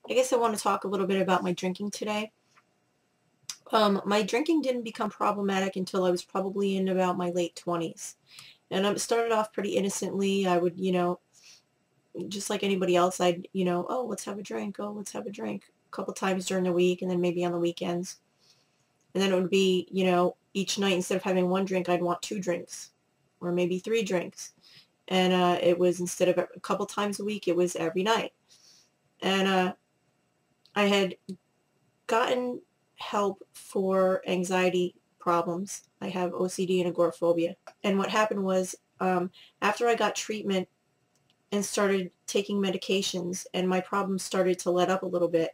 I guess I want to talk a little bit about my drinking today. My drinking didn't become problematic until I was probably in about my late 20s. And it started off pretty innocently. I would, just like anybody else, I'd, oh, let's have a drink. Oh, let's have a drink a couple times during the week and then maybe on the weekends. And then it would be, each night instead of having one drink, I'd want two drinks or maybe three drinks. And it was instead of a couple times a week, it was every night. And I had gotten help for anxiety problems. I have OCD and agoraphobia. And what happened was after I got treatment and started taking medications and my problems started to let up a little bit,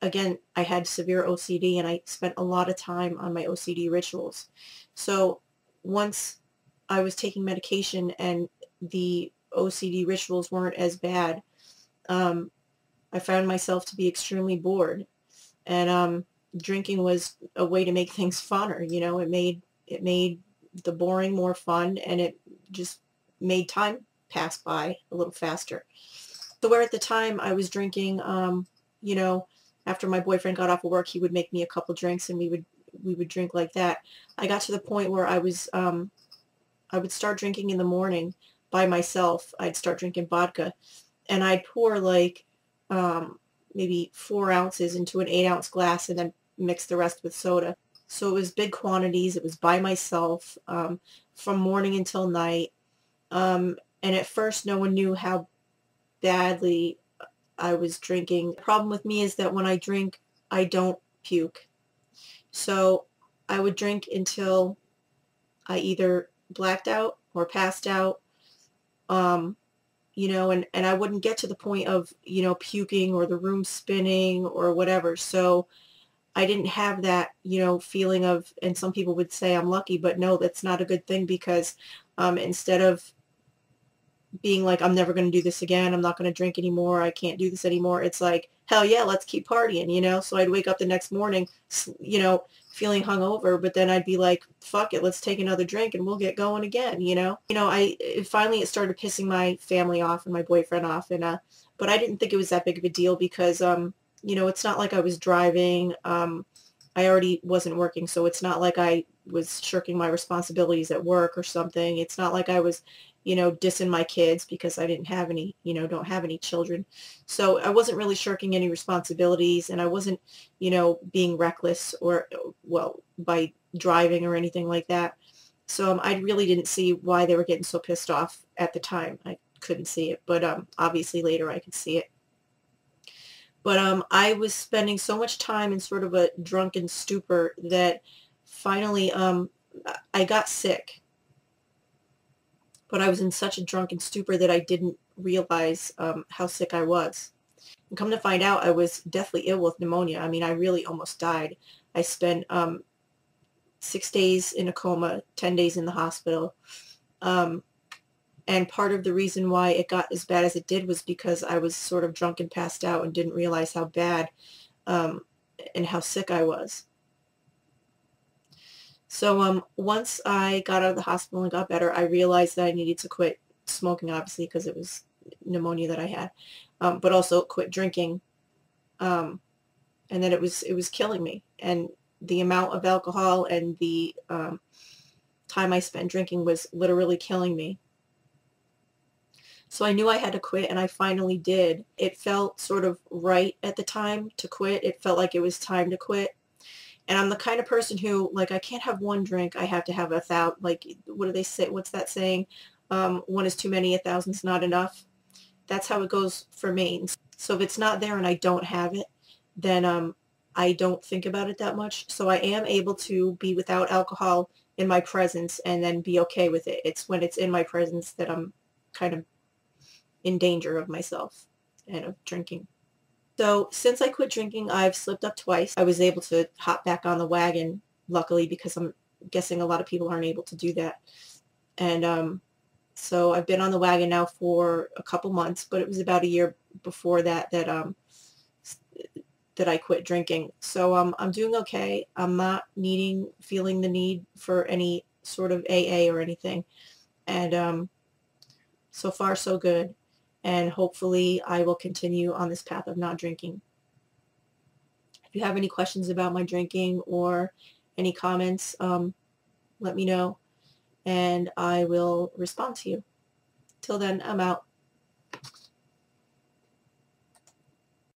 again, I had severe OCD and I spent a lot of time on my OCD rituals. So once I was taking medication and the OCD rituals weren't as bad, I found myself to be extremely bored. And drinking was a way to make things funner. It made the boring more fun, and it just made time pass by a little faster. So where at the time I was drinking, after my boyfriend got off of work, he would make me a couple drinks, and we would drink like that. I got to the point where I would start drinking in the morning by myself. I'd start drinking vodka, and I'd pour like maybe 4 ounces into an 8-ounce glass and then mix the rest with soda. So it was big quantities. It was by myself from morning until night. And at first, no one knew how badly I was drinking. The problem with me is that when I drink, I don't puke. So I would drink until I either blacked out or passed out. And I wouldn't get to the point of, puking or the room spinning or whatever. So I didn't have that, feeling of, and some people would say I'm lucky, but no, that's not a good thing because instead of being like, I'm never going to do this again, I'm not going to drink anymore, I can't do this anymore, it's like, hell yeah, let's keep partying. So I'd wake up the next morning, feeling hungover, but then I'd be like, fuck it, let's take another drink and we'll get going again. Finally it started pissing my family off and my boyfriend off, and but I didn't think it was that big of a deal because it's not like I was driving. I already wasn't working, so it's not like I was shirking my responsibilities at work or something. It's not like I was dissing my kids because I didn't have any, don't have any children. So I wasn't really shirking any responsibilities, and I wasn't, being reckless or, well, by driving or anything like that. So I really didn't see why they were getting so pissed off at the time. I couldn't see it, but obviously later I could see it. But I was spending so much time in sort of a drunken stupor that finally I got sick. But I was in such a drunken stupor that I didn't realize how sick I was. And come to find out, I was deathly ill with pneumonia. I mean, I really almost died. I spent 6 days in a coma, 10 days in the hospital. And part of the reason why it got as bad as it did was because I was sort of drunk and passed out and didn't realize how bad and how sick I was. So once I got out of the hospital and got better, I realized that I needed to quit smoking, obviously, because it was pneumonia that I had, but also quit drinking, and then it was killing me. And the amount of alcohol and the time I spent drinking was literally killing me. So I knew I had to quit, and I finally did. It felt sort of right at the time to quit. It felt like it was time to quit. And I'm the kind of person who, like, I can't have one drink. I have to have 1,000, like, what do they say? What's that saying? One is too many, 1,000's not enough. That's how it goes for me. So if it's not there and I don't have it, then I don't think about it that much. So I am able to be without alcohol in my presence and then be okay with it. It's when it's in my presence that I'm kind of in danger of myself and of drinking. So since I quit drinking, I've slipped up twice. I was able to hop back on the wagon, luckily, because I'm guessing a lot of people aren't able to do that. And so I've been on the wagon now for a couple months, but it was about a year before that that I quit drinking. So I'm doing okay. I'm not feeling the need for any sort of AA or anything. And so far so good. and hopefully I will continue on this path of not drinking. If you have any questions about my drinking or any comments, let me know and I will respond to you. Till then, I'm out.